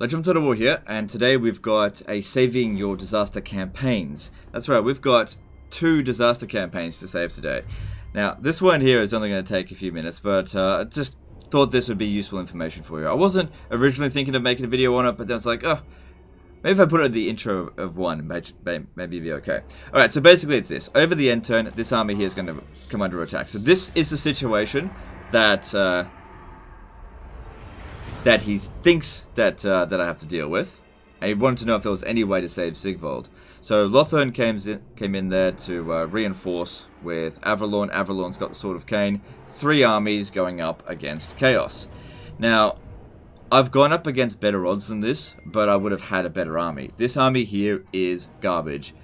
Legend of War here, and today we've got a Saving Your Disaster campaigns. That's right, we've got 2 disaster campaigns to save today. Now, this one here is only going to take a few minutes, but I just thought this would be useful information for you. I wasn't originally thinking of making a video on it, but then I was like, oh, maybe if I put it at the intro of one, maybe it'd be okay. Alright, so basically it's this. Over the end turn, this army here is going to come under attack. So this is the situation that that he thinks that that I have to deal with. And he wanted to know if there was any way to save Sigvold. So Lothern came in there to reinforce with Averlorn. Averlorn's got the Sword of Cain. 3 armies going up against Chaos. Now, I've gone up against better odds than this, but I would have had a better army. This army here is garbage.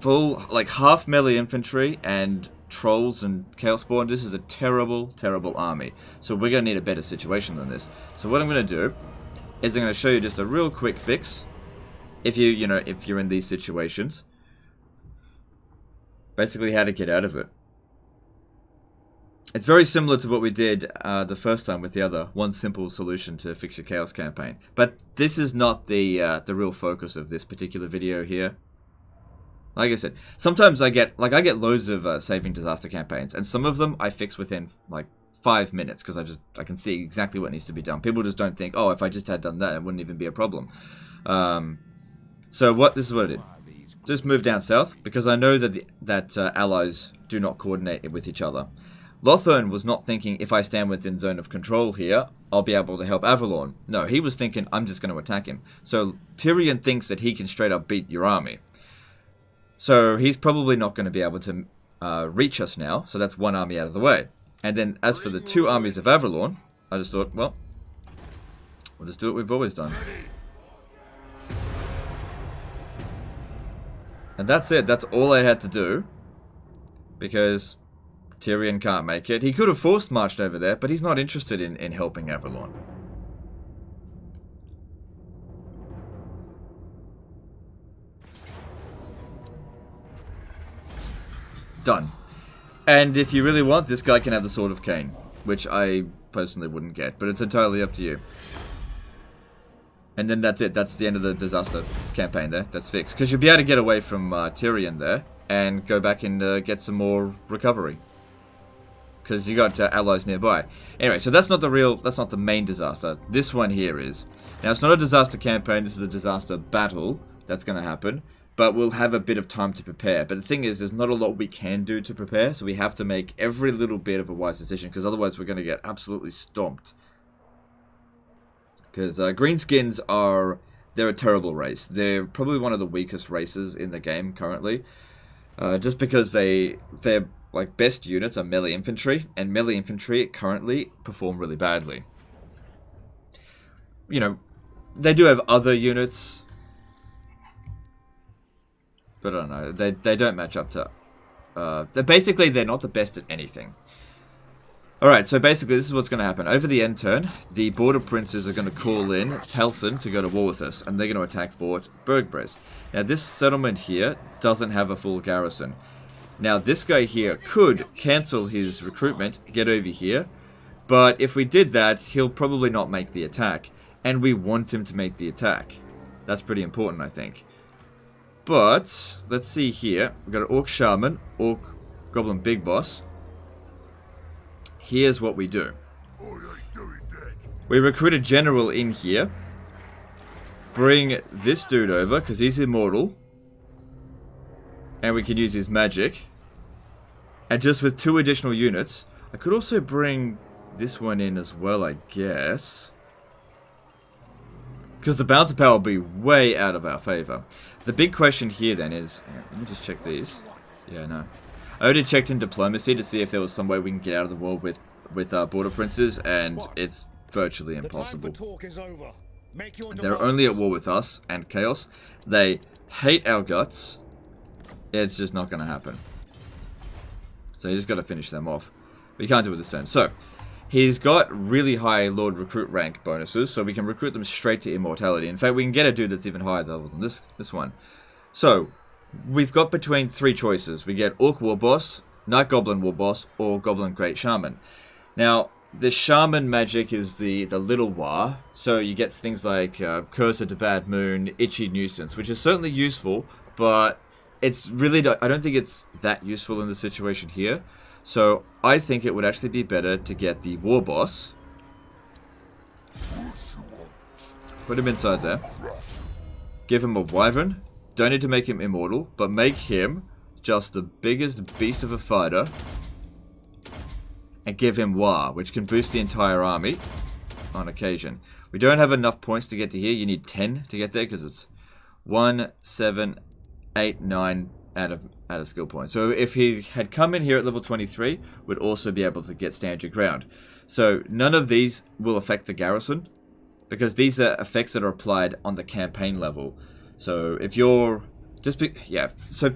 Full, like, half melee infantry and trolls and chaos spawn. This is a terrible, terrible army. So we're going to need a better situation than this. So what I'm going to do is I'm going to show you just a real quick fix. If if you're in these situations. Basically how to get out of it. It's very similar to what we did the first time with the other one simple solution to fix your chaos campaign. But this is not the real focus of this particular video here. Like I said, sometimes I get loads of saving disaster campaigns, and some of them I fix within like 5 minutes because I can see exactly what needs to be done. People just don't think, oh, if I just had done that, it wouldn't even be a problem. So this is what I did. Just move down south because I know that allies do not coordinate with each other. Lothern was not thinking, if I stand within zone of control here, I'll be able to help Averlorn. No, he was thinking, I'm just going to attack him. So Tyrion thinks that he can straight up beat your army. So he's probably not going to be able to reach us now. So that's one army out of the way. And then as for the 2 armies of Averlorn, I just thought, well, we'll just do what we've always done. And that's it. That's all I had to do. Because Tyrion can't make it. He could have forced marched over there, but he's not interested in helping Averlorn. Done. And if you really want, this guy can have the Sword of Cain, which I personally wouldn't get, but it's entirely up to you. And then that's it. That's the end of the disaster campaign there. That's fixed. Because you'll be able to get away from Tyrion there and go back and get some more recovery. Because you got allies nearby. Anyway, so that's not the main disaster. This one here is. Now, it's not a disaster campaign. This is a disaster battle that's going to happen. But we'll have a bit of time to prepare. But the thing is, there's not a lot we can do to prepare. So we have to make every little bit of a wise decision. Because otherwise we're going to get absolutely stomped. Because greenskins they're a terrible race. They're probably one of the weakest races in the game currently. Just because their like best units are melee infantry. And melee infantry currently perform really badly. You know, they do have other units, but I don't know, they don't match up to... they're not the best at anything. Alright, so basically this is what's going to happen. Over the end turn, the border princes are going to call in Taliesin to go to war with us, and they're going to attack Fort Bergbrest. Now this settlement here doesn't have a full garrison. Now this guy here could cancel his recruitment, get over here, but if we did that, he'll probably not make the attack, and we want him to make the attack. That's pretty important, I think. But, let's see here. We've got an Orc Shaman, Orc Goblin Big Boss. Here's what we do. We recruit a general in here. Bring this dude over, because he's immortal. And we can use his magic. And just with 2 additional units, I could also bring this one in as well, I guess. Because the bounty power will be way out of our favor. The big question here then is... let me just check these. Yeah, no. I already checked in diplomacy to see if there was some way we can get out of the war with border princes, and it's virtually impossible. They're only at war with us and Chaos. They hate our guts. It's just not going to happen. So you just got to finish them off. We can't do it this turn. So... he's got really high Lord Recruit rank bonuses, so we can recruit them straight to immortality. In fact, we can get a dude that's even higher level than this one. So, we've got between 3 choices. We get Orc War Boss, Night Goblin War Boss, or Goblin Great Shaman. Now, the shaman magic is the little Wa, so you get things like Cursor to Bad Moon, Itchy Nuisance, which is certainly useful, but it's really, I don't think it's that useful in the situation here. So I think it would actually be better to get the War Boss. Put him inside there. Give him a Wyvern. Don't need to make him immortal, but make him just the biggest beast of a fighter. And give him Wa, which can boost the entire army on occasion. We don't have enough points to get to here. You need 10 to get there because it's 1, 7, 8, 9 out of skill points. So if he had come in here at level 23, we'd also be able to get stand your ground. So none of these will affect the garrison because these are effects that are applied on the campaign level. So if you're so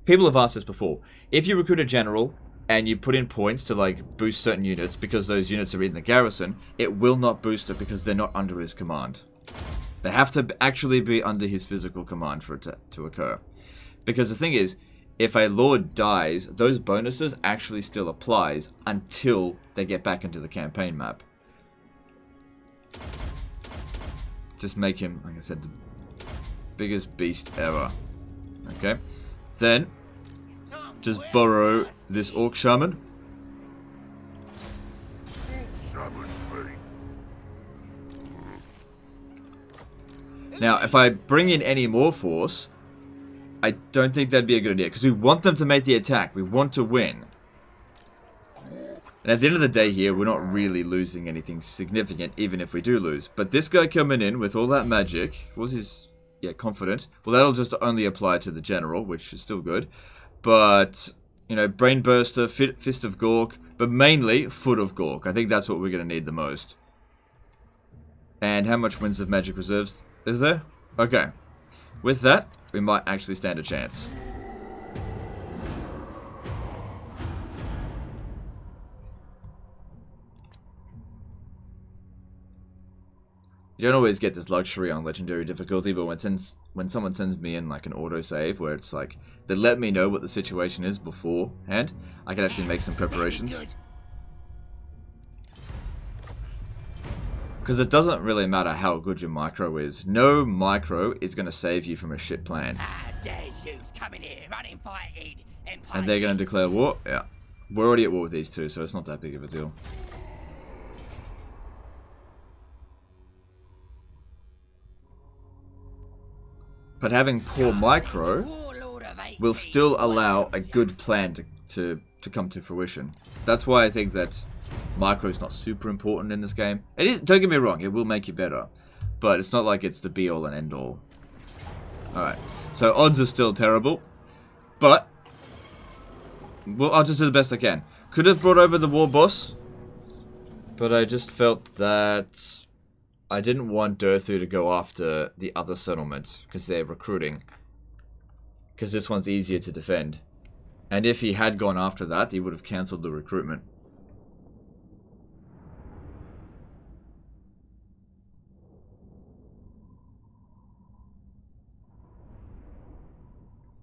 people have asked this before. If you recruit a general and you put in points to like boost certain units because those units are in the garrison, it will not boost it because they're not under his command. They have to actually be under his physical command for it to occur. Because the thing is, if a lord dies, those bonuses actually still applies until they get back into the campaign map. Just make him, like I said, the biggest beast ever. Okay. Then, just borrow this Orc Shaman. Now, if I bring in any more force, I don't think that'd be a good idea, because we want them to make the attack. We want to win. And at the end of the day here, we're not really losing anything significant, even if we do lose. But this guy coming in with all that magic, what was his... yeah, confident. Well, that'll just only apply to the general, which is still good. But, you know, Brain Burster, Fist of Gork, but mainly Foot of Gork. I think that's what we're going to need the most. And how much Winds of Magic Reserves is there? Okay. With that, we might actually stand a chance. You don't always get this luxury on legendary difficulty, but when someone sends me in like an autosave where it's like they let me know what the situation is beforehand, I can actually make some preparations. Because it doesn't really matter how good your micro is. No micro is going to save you from a shit plan. And they're going to declare war? Yeah. We're already at war with these two, so it's not that big of a deal. But having poor micro will still allow a good plan to come to fruition. That's why I think that micro is not super important in this game. It is, don't get me wrong, it will make you better. But it's not like it's the be-all and end-all. Alright, so odds are still terrible. But, well, I'll just do the best I can. Could have brought over the war boss. But I just felt that I didn't want Durthu to go after the other settlements because they're recruiting. Because this one's easier to defend. And if he had gone after that, he would have cancelled the recruitment.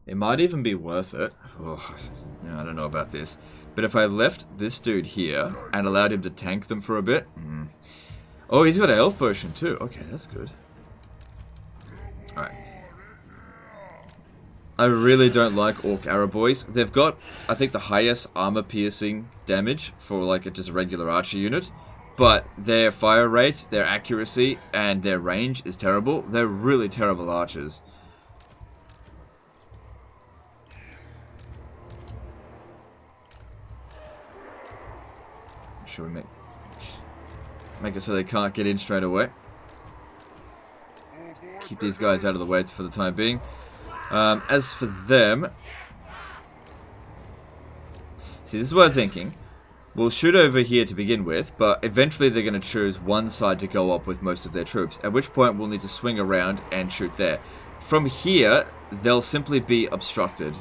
It might even be worth it. Oh, I don't know about this. But if I left this dude here and allowed him to tank them for a bit... Oh, he's got a health potion too. Okay, that's good. Alright. I really don't like Orc Araboys. They've got, I think, the highest armor piercing damage for like just a regular archer unit. But their fire rate, their accuracy, and their range is terrible. They're really terrible archers. Should we make it so they can't get in straight away? Keep these guys out of the way for the time being. As for them... See, this is what I'm thinking. We'll shoot over here to begin with, but eventually they're going to choose one side to go up with most of their troops, at which point we'll need to swing around and shoot there. From here, they'll simply be obstructed.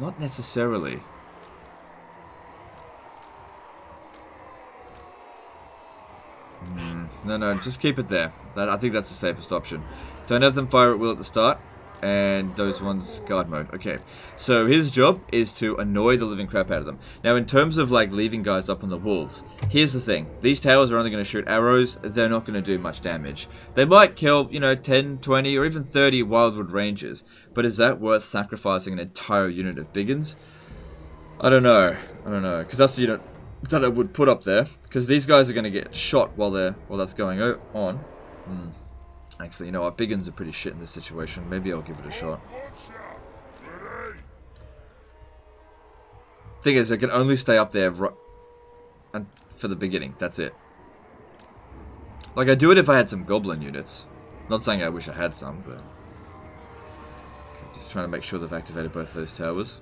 Not necessarily. No, just keep it there. I think that's the safest option. Don't have them fire at will at the start. And those ones, guard mode. Okay. So his job is to annoy the living crap out of them. Now, in terms of, like, leaving guys up on the walls, here's the thing. These towers are only going to shoot arrows. They're not going to do much damage. They might kill, you know, 10, 20, or even 30 wildwood rangers. But is that worth sacrificing an entire unit of biggins? I don't know. I don't know. Because that's the unit that I would put up there. Because these guys are going to get shot while that's going on. Actually, you know what? Biggins are pretty shit in this situation. Maybe I'll give it a shot. Thing is, I can only stay up there for the beginning. That's it. Like, I'd do it if I had some goblin units. Not saying I wish I had some, but... Okay, just trying to make sure they've activated both those towers.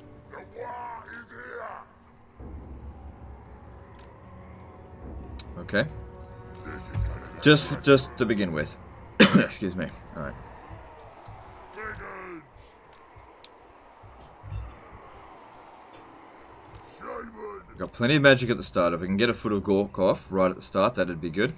Okay. Just to begin with. Excuse me. Alright. Got plenty of magic at the start. If we can get a foot of Gork off right at the start, that'd be good.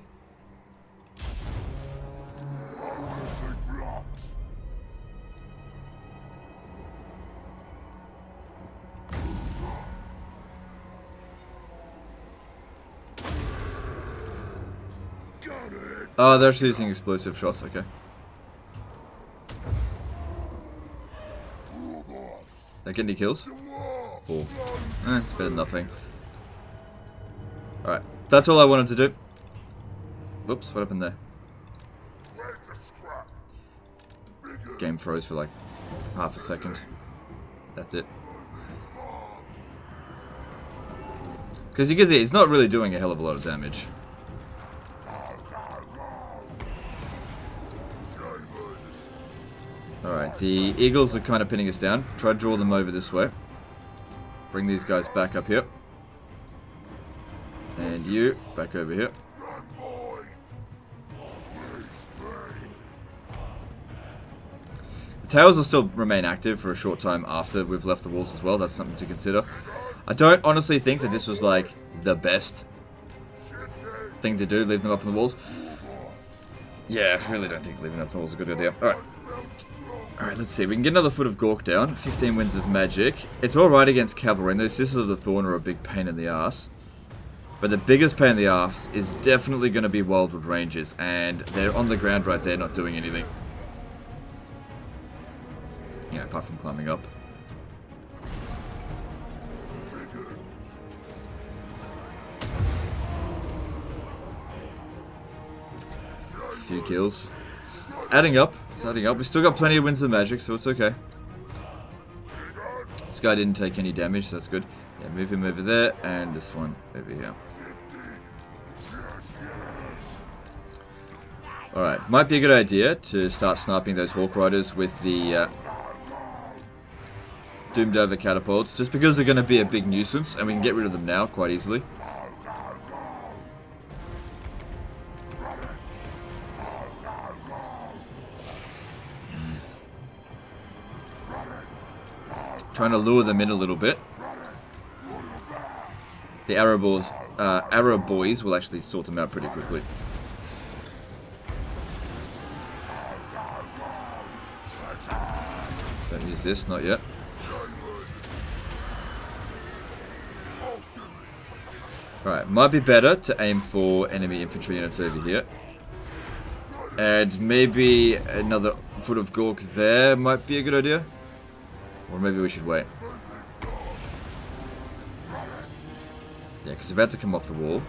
Oh, they're actually using explosive shots, okay. They get any kills? 4. It's better than nothing. Alright, that's all I wanted to do. Whoops, what happened there? Game froze for like half a second. That's it. Because you can see, it's not really doing a hell of a lot of damage. Alright, the eagles are kind of pinning us down. Try to draw them over this way. Bring these guys back up here. And you, back over here. The towers will still remain active for a short time after we've left the walls as well. That's something to consider. I don't honestly think that this was like the best thing to do, leave them up on the walls. Yeah, I really don't think leaving them up on the walls is a good idea. Alright. Alright, let's see. We can get another foot of Gork down. 15 winds of magic. It's alright against cavalry, and the Sisters of the Thorn are a big pain in the ass. But the biggest pain in the ass is definitely going to be Wildwood Rangers, and they're on the ground right there, not doing anything. Yeah, apart from climbing up. A few kills. It's adding up. It's adding up. We've still got plenty of winds of magic, so it's okay. This guy didn't take any damage, so that's good. Yeah, move him over there, and this one over here. Alright, might be a good idea to start sniping those Hawk Riders with the Doomed Over catapults, just because they're going to be a big nuisance, and we can get rid of them now quite easily. Trying to lure them in a little bit. The arrow boys will actually sort them out pretty quickly. Don't use this, not yet. Alright, might be better to aim for enemy infantry units over here. And maybe another foot of Gork there might be a good idea. Or maybe we should wait. Yeah, because it's about to come off the wall.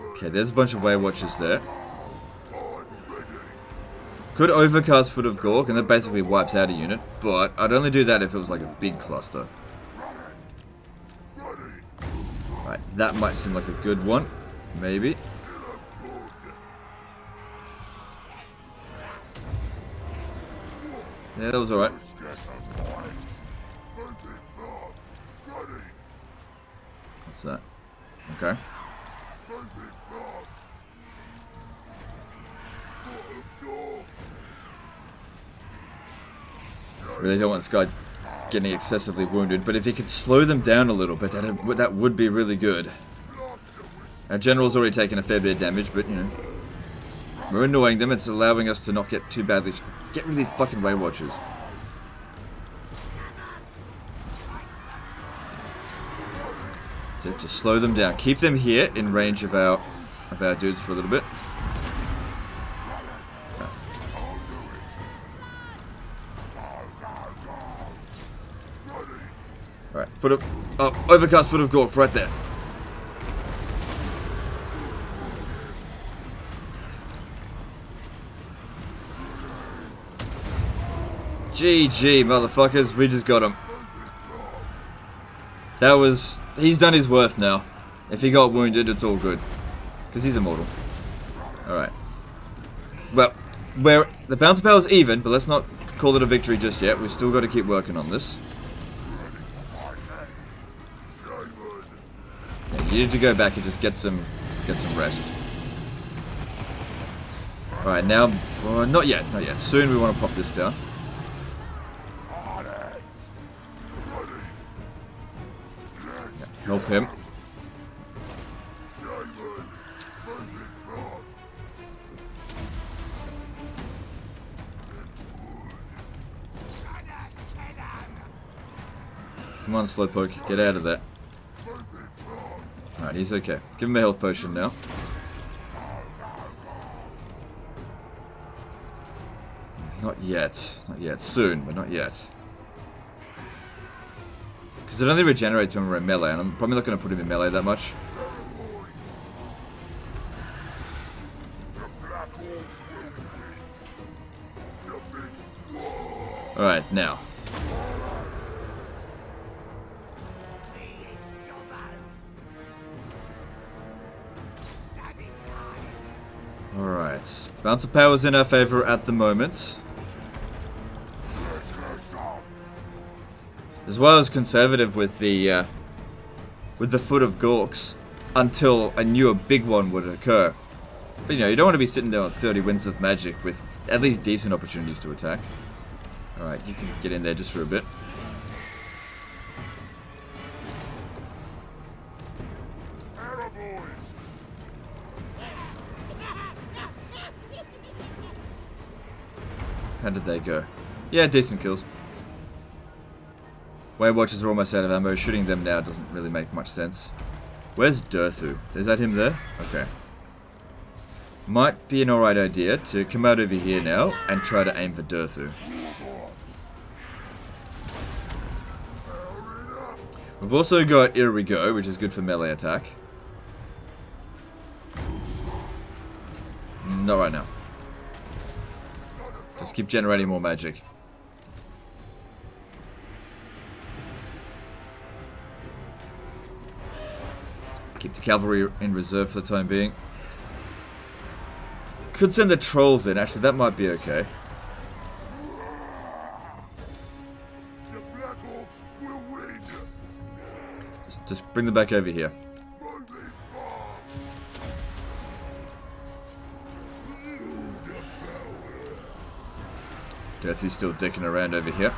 Okay, there's a bunch of Way Watchers there. Could overcast Foot of Gork, and that basically wipes out a unit. But I'd only do that if it was like a big cluster. Right, that might seem like a good one. Maybe. Yeah, that was alright. What's that? Okay. Really don't want this guy getting excessively wounded, but if he could slow them down a little bit, that would be really good. Our general's already taken a fair bit of damage, but you know. We're annoying them. It's allowing us to not get too badly... Get rid of these fucking Way Watchers. That's it. Just slow them down. Keep them here in range of our dudes for a little bit. Alright, foot of... Oh, overcast foot of Gork right there. GG, motherfuckers. We just got him. That was... He's done his worth now. If he got wounded, it's all good. Because he's immortal. Alright. Well, the bounce power is even, but let's not call it a victory just yet. We've still got to keep working on this. Yeah, you need to go back and just get some rest. Alright, now... Well, not yet, not yet. Soon we want to pop this down. Help him. Come on, Slowpoke. Get out of there. Alright, he's okay. Give him a health potion now. Not yet. Not yet. Soon, but not yet. Because it only regenerates when we're in melee, and I'm probably not going to put him in melee that much. Alright, now. Alright. Bounce of power's in our favor at the moment. As well as conservative with the foot of Gorks until I knew a big one would occur. But you know, you don't want to be sitting there on 30 winds of magic with at least decent opportunities to attack. Alright, you can get in there just for a bit. How did they go? Yeah, decent kills. Way Watchers are almost out of ammo. Shooting them now doesn't really make much sense. Where's Durthu? Is that him there? Okay. Might be an alright idea to come out over here now and try to aim for Durthu. We've also got Irigo, which is good for melee attack. Not right now. Just keep generating more magic. Keep the cavalry in reserve for the time being. Could send the trolls in. Actually, that might be okay. Just bring them back over here. Deathy's still dicking around over here.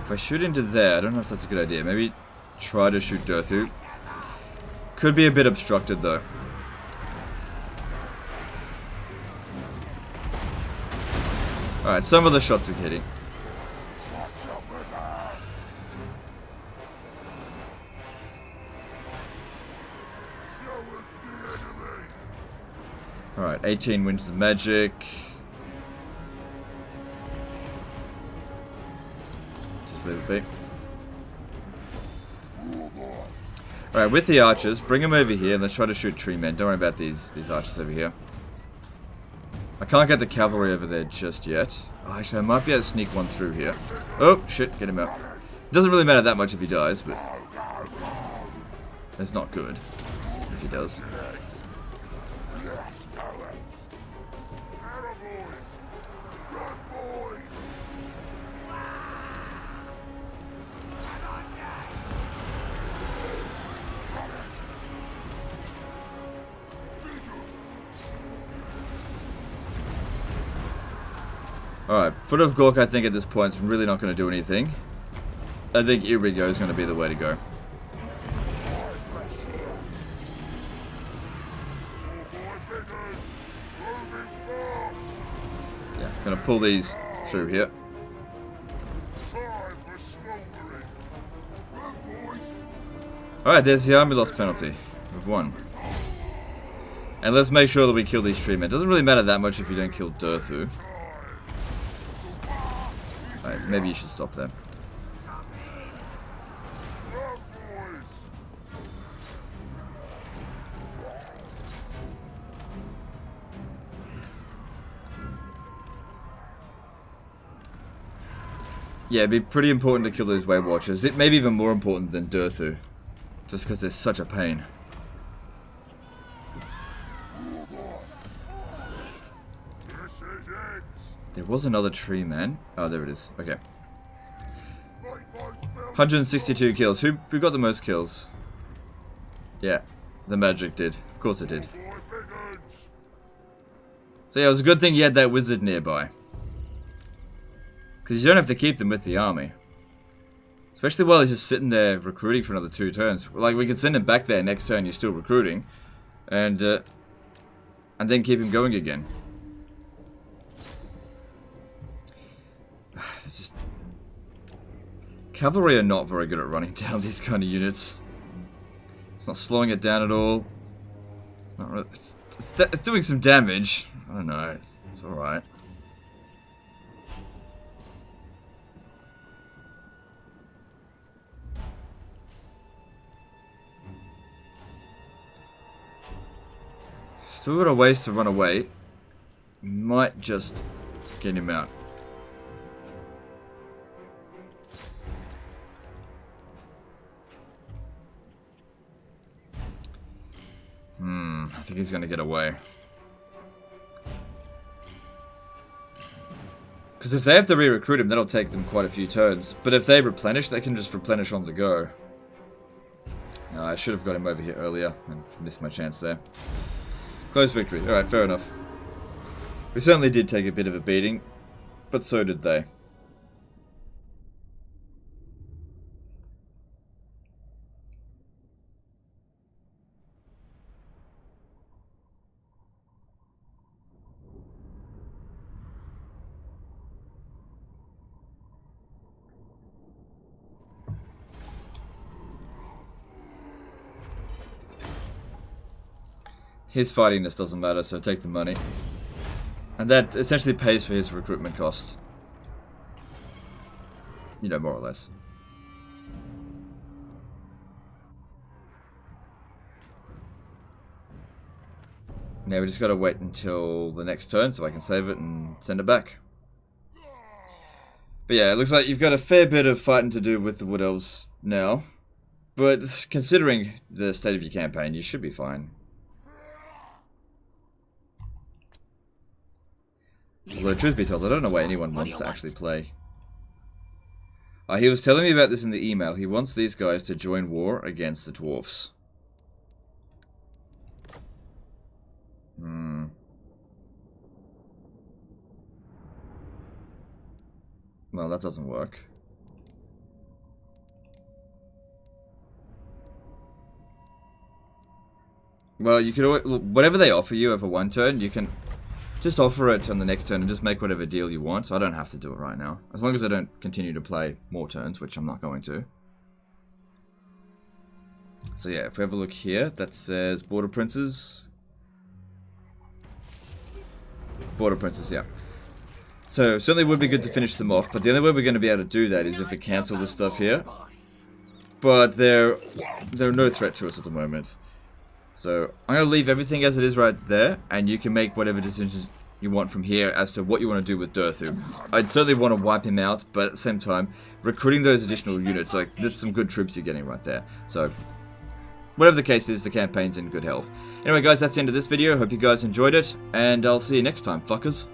If I shoot into there, I don't know if that's a good idea. Maybe try to shoot Durthu. Could be a bit obstructed though. Alright, some of the shots are hitting. Alright, 18 winds of magic. Just leave it be. Alright, with the archers, bring them over here and let's try to shoot tree men. Don't worry about these archers over here. I can't get the cavalry over there just yet. Oh, actually, I might be able to sneak one through here. Oh, shit, get him out. It doesn't really matter that much if he dies, but... It's not good if he does. Alright, Foot of Gork I think at this point is really not going to do anything. I think Irigo is going to be the way to go. Yeah, going to pull these through here. Alright, there's the army loss penalty. We've won. And let's make sure that we kill these tree men. It doesn't really matter that much if you don't kill Durthu. Alright, maybe you should stop there. Yeah, it'd be pretty important to kill those Wave Watchers. It may be even more important than Durthu. Just because they're such a pain. There was another tree man. Oh, there it is. Okay. 162 kills. Who got the most kills? Yeah, the magic did. Of course it did. So yeah, it was a good thing you had that wizard nearby. Because you don't have to keep them with the army. Especially while he's just sitting there recruiting for another 2 turns. Like, we could send him back there next turn, you're still recruiting. And then keep him going again. Just... Cavalry are not very good at running down these kind of units. It's not slowing it down at all. It's not really, it's doing some damage. I don't know. It's alright. Still got a ways to run away. Might just get him out. I think he's gonna get away. Because if they have to re-recruit him, that'll take them quite a few turns. But if they replenish, they can just replenish on the go. I should have got him over here earlier and missed my chance there. Close victory. Alright, fair enough. We certainly did take a bit of a beating, but so did they. His fightingness doesn't matter, so take the money. And that essentially pays for his recruitment cost. You know, more or less. Now we just gotta wait until the next turn so I can save it and send it back. But yeah, it looks like you've got a fair bit of fighting to do with the Wood Elves now. But considering the state of your campaign, you should be fine. Although, truth be told, I don't know why anyone wants to actually play. He was telling me about this in the email. He wants these guys to join war against the dwarfs. Well, that doesn't work. Well, you could always, whatever they offer you over one turn, you can just offer it on the next turn and just make whatever deal you want. So I don't have to do it right now. As long as I don't continue to play more turns, which I'm not going to. So yeah, if we have a look here, that says Border Princes. Border Princes, yeah. So certainly would be good to finish them off, but the only way we're going to be able to do that is if we cancel this stuff here. But they're no threat to us at the moment. So I'm going to leave everything as it is right there, and you can make whatever decisions you want from here as to what you want to do with Durthu. I'd certainly want to wipe him out, but at the same time, recruiting those additional units, like, there's some good troops you're getting right there. So, whatever the case is, the campaign's in good health. Anyway guys, that's the end of this video. Hope you guys enjoyed it, and I'll see you next time, fuckers.